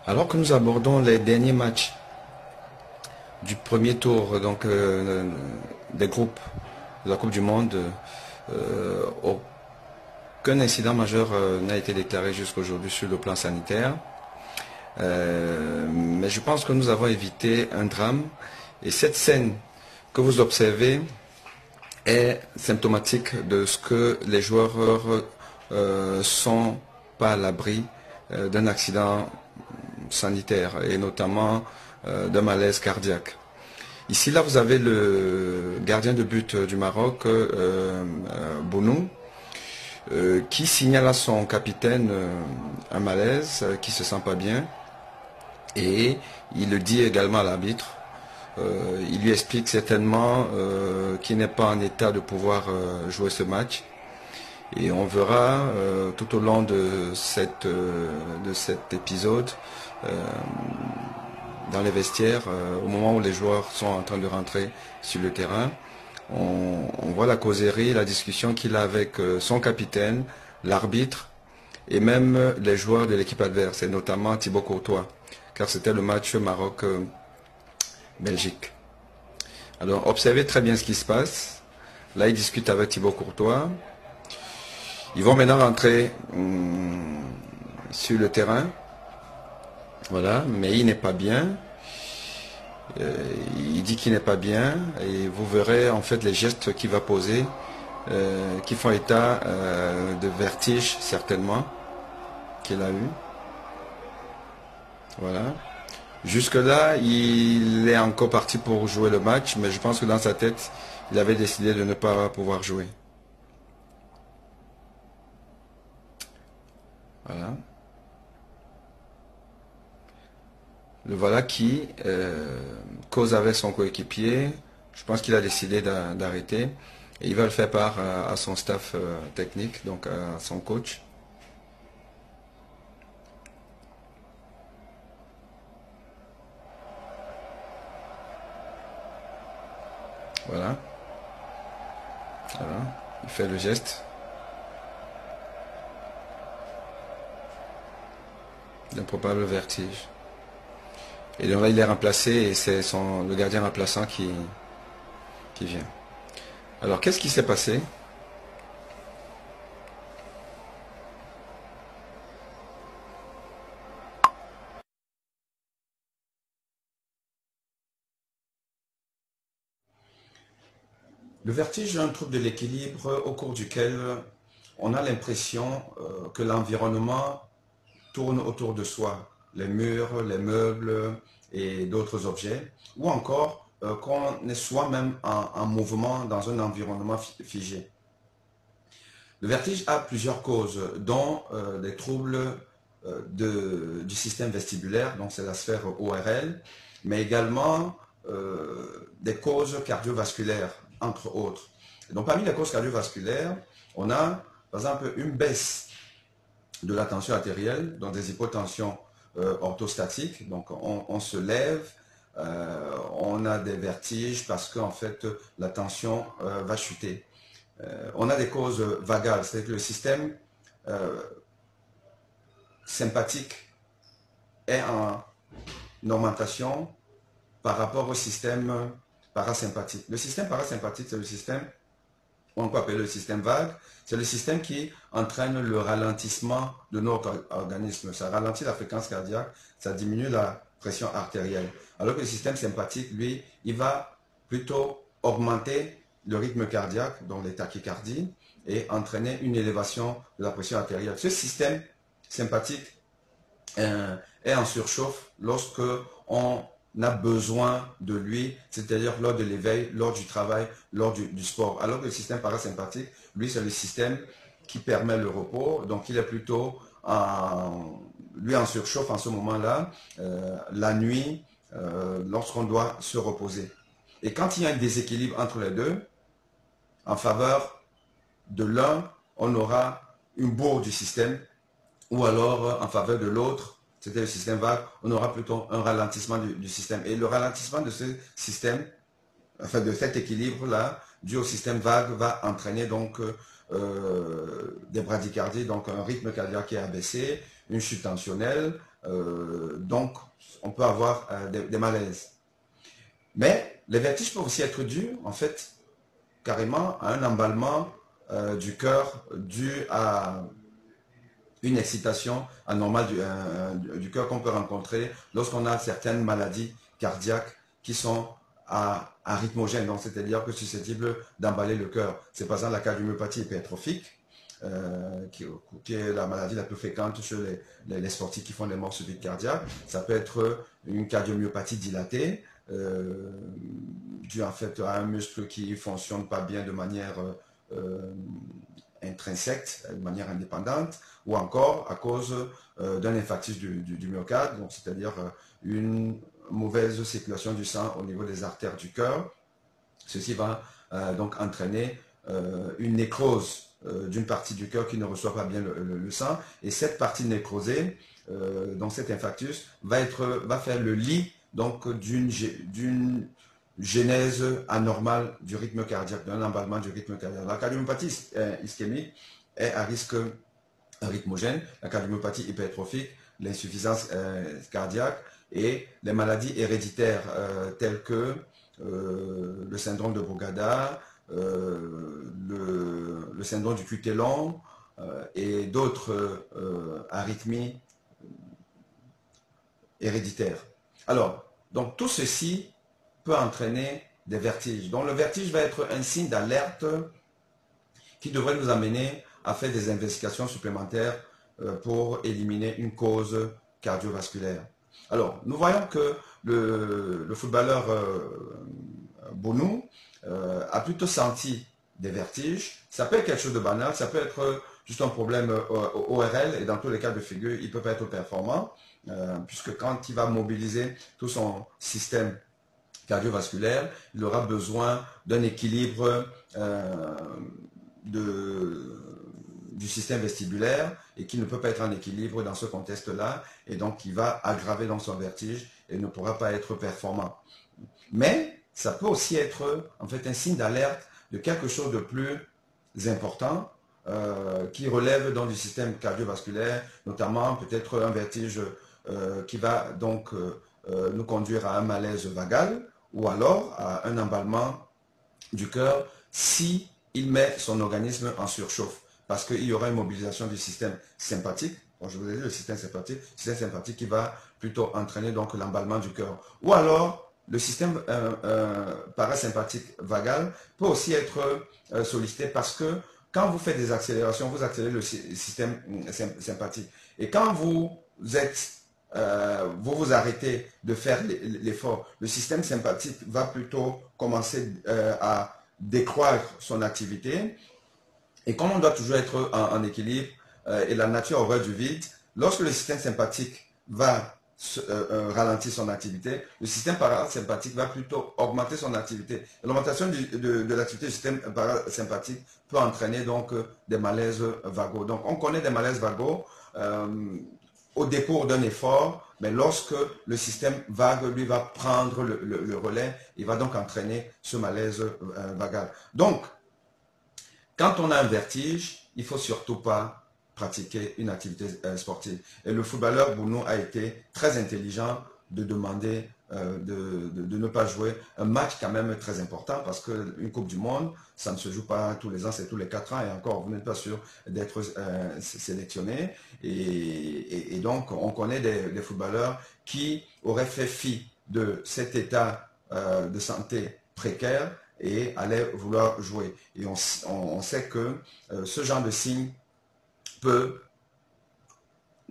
Alors que nous abordons les derniers matchs du premier tour des groupes de la Coupe du Monde, aucun incident majeur n'a été déclaré jusqu'aujourd'hui sur le plan sanitaire. Mais je pense que nous avons évité un drame. Et cette scène que vous observez est symptomatique de ce que les joueurs sont pas à l'abri d'un accident sanitaire et notamment d'un malaise cardiaque. Ici, là, vous avez le gardien de but du Maroc, Bounou, qui signale à son capitaine un malaise, qui se sent pas bien, et il le dit également à l'arbitre. Il lui explique certainement qu'il n'est pas en état de pouvoir jouer ce match. Et on verra tout au long de cet épisode, dans les vestiaires, au moment où les joueurs sont en train de rentrer sur le terrain, on voit la causerie, la discussion qu'il a avec son capitaine, l'arbitre et même les joueurs de l'équipe adverse, et notamment Thibaut Courtois, car c'était le match Maroc-Belgique. Alors observez très bien ce qui se passe. Là, il discute avec Thibaut Courtois. Ils vont maintenant rentrer sur le terrain. Voilà, mais il n'est pas bien. Il dit qu'il n'est pas bien et vous verrez en fait les gestes qu'il va poser qui font état de vertige certainement qu'il a eu. Voilà. Jusque-là, il est encore parti pour jouer le match, mais je pense que dans sa tête, il avait décidé de ne pas pouvoir jouer. Voilà. Le voilà qui cause avec son coéquipier. Je pense qu'il a décidé d'arrêter. Et il va le faire part à son staff technique, donc à son coach. Voilà. Voilà. Il fait le geste d'un probable vertige. Et donc là, il est remplacé et c'est le gardien remplaçant qui vient. Alors, qu'est-ce qui s'est passé? Le vertige est un trouble de l'équilibre au cours duquel on a l'impression que l'environnement tourne autour de soi. Les murs, les meubles et d'autres objets. Ou encore qu'on est soi-même en mouvement dans un environnement figé. Le vertige a plusieurs causes, dont des troubles du système vestibulaire, donc c'est la sphère ORL, mais également des causes cardiovasculaires, entre autres. Et donc parmi les causes cardiovasculaires, on a par exemple une baisse de la tension artérielle, donc des hypotensions orthostatiques, donc on se lève, on a des vertiges parce qu'en fait la tension va chuter. On a des causes vagales, c'est-à-dire que le système sympathique est en augmentation par rapport au système parasympathique. Le système parasympathique, c'est le système, on peut appeler le système vague, c'est le système qui entraîne le ralentissement de notre organisme. Ça ralentit la fréquence cardiaque, ça diminue la pression artérielle. Alors que le système sympathique, lui, il va plutôt augmenter le rythme cardiaque, donc les tachycardies, et entraîner une élévation de la pression artérielle. Ce système sympathique est en surchauffe lorsque on a besoin de lui, c'est-à-dire lors de l'éveil, lors du travail, lors du sport. Alors que le système parasympathique, lui, c'est le système qui permet le repos, donc il est plutôt en surchauffe en ce moment-là, la nuit, lorsqu'on doit se reposer. Et quand il y a un déséquilibre entre les deux, en faveur de l'un, on aura une bourre du système, ou alors en faveur de l'autre, c'était le système vague, on aura plutôt un ralentissement du système. Et le ralentissement de ce système, enfin de cet équilibre-là, dû au système vague, va entraîner donc des bradycardies, donc un rythme cardiaque qui est abaissé, une chute tensionnelle, Donc, on peut avoir des malaises. Mais les vertiges peuvent aussi être dus, en fait, carrément à un emballement du cœur dû à une excitation anormale du cœur qu'on peut rencontrer lorsqu'on a certaines maladies cardiaques qui sont à rythmogène, donc c'est-à-dire que susceptibles d'emballer le cœur. C'est par exemple la cardiomyopathie hypertrophique, qui est la maladie la plus fréquente chez les sportifs qui font des morts subites cardiaques. Ça peut être une cardiomyopathie dilatée, dû en fait à un muscle qui ne fonctionne pas bien de manière intrinsèque, de manière indépendante, ou encore à cause d'un infarctus du myocarde, c'est-à-dire une mauvaise circulation du sang au niveau des artères du cœur. Ceci va donc entraîner une nécrose d'une partie du cœur qui ne reçoit pas bien le sang, et cette partie nécrosée, donc cet infarctus, va faire le lit donc d'une genèse anormale du rythme cardiaque, d'un emballement du rythme cardiaque. La cardiomyopathie ischémique est à risque rythmogène, la cardiomyopathie hypertrophique, l'insuffisance cardiaque et les maladies héréditaires telles que le syndrome de Brugada, le syndrome du QT long et d'autres arythmies héréditaires. Alors, donc tout ceci peut entraîner des vertiges. Donc le vertige va être un signe d'alerte qui devrait nous amener à faire des investigations supplémentaires pour éliminer une cause cardiovasculaire. Alors, nous voyons que le footballeur Bounou a plutôt senti des vertiges. Ça peut être quelque chose de banal, ça peut être juste un problème ORL, et dans tous les cas de figure, il ne peut pas être performant, puisque quand il va mobiliser tout son système cardiovasculaire, il aura besoin d'un équilibre du système vestibulaire, et qui ne peut pas être en équilibre dans ce contexte-là, et donc il va aggraver dans son vertige et ne pourra pas être performant. Mais ça peut aussi être en fait un signe d'alerte de quelque chose de plus important qui relève donc du système cardiovasculaire, notamment peut-être un vertige qui va donc nous conduire à un malaise vagal, ou alors à un emballement du cœur si il met son organisme en surchauffe, parce qu'il y aura une mobilisation du système sympathique. Bon, je vous ai dit le système sympathique qui va plutôt entraîner donc l'emballement du cœur. Ou alors, le système parasympathique vagal peut aussi être sollicité, parce que quand vous faites des accélérations, vous accélérez le système sympathique. Et quand vous vous arrêtez de faire l'effort, le système sympathique va plutôt commencer à décroître son activité. Et comme on doit toujours être en équilibre, et la nature horreur du vide, lorsque le système sympathique va ralentir son activité, le système parasympathique va plutôt augmenter son activité. L'augmentation de l'activité du système parasympathique peut entraîner donc des malaises vagaux. Donc on connaît des malaises vagaux au décours d'un effort, mais lorsque le système vague, lui, va prendre le relais, il va donc entraîner ce malaise vagal. Donc, quand on a un vertige, il ne faut surtout pas pratiquer une activité sportive. Et le footballeur Bounou a été très intelligent de demander de ne pas jouer un match quand même très important, parce qu'une Coupe du Monde, ça ne se joue pas tous les ans, c'est tous les 4 ans, et encore, vous n'êtes pas sûr d'être sélectionné. Et donc, on connaît des footballeurs qui auraient fait fi de cet état de santé précaire et allaient vouloir jouer. Et on sait que ce genre de signe peut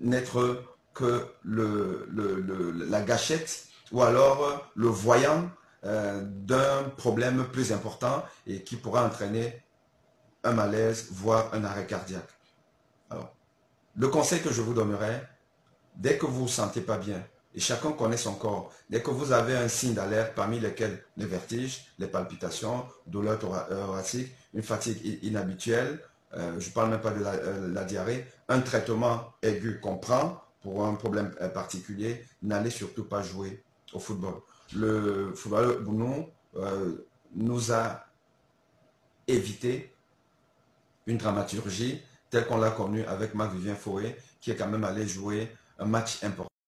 n'être que la gâchette, ou alors le voyant d'un problème plus important, et qui pourra entraîner un malaise, voire un arrêt cardiaque. Alors, le conseil que je vous donnerai, dès que vous ne vous sentez pas bien, et chacun connaît son corps, dès que vous avez un signe d'alerte, parmi lesquels les vertiges, les palpitations, douleurs thoraciques, une fatigue inhabituelle, je ne parle même pas de la diarrhée, un traitement aigu qu'on prend pour un problème particulier, n'allez surtout pas jouer au football. Le footballeur Bounou nous a évité une dramaturgie telle qu'on l'a connue avec Marc-Vivien Foé, qui est quand même allé jouer un match important.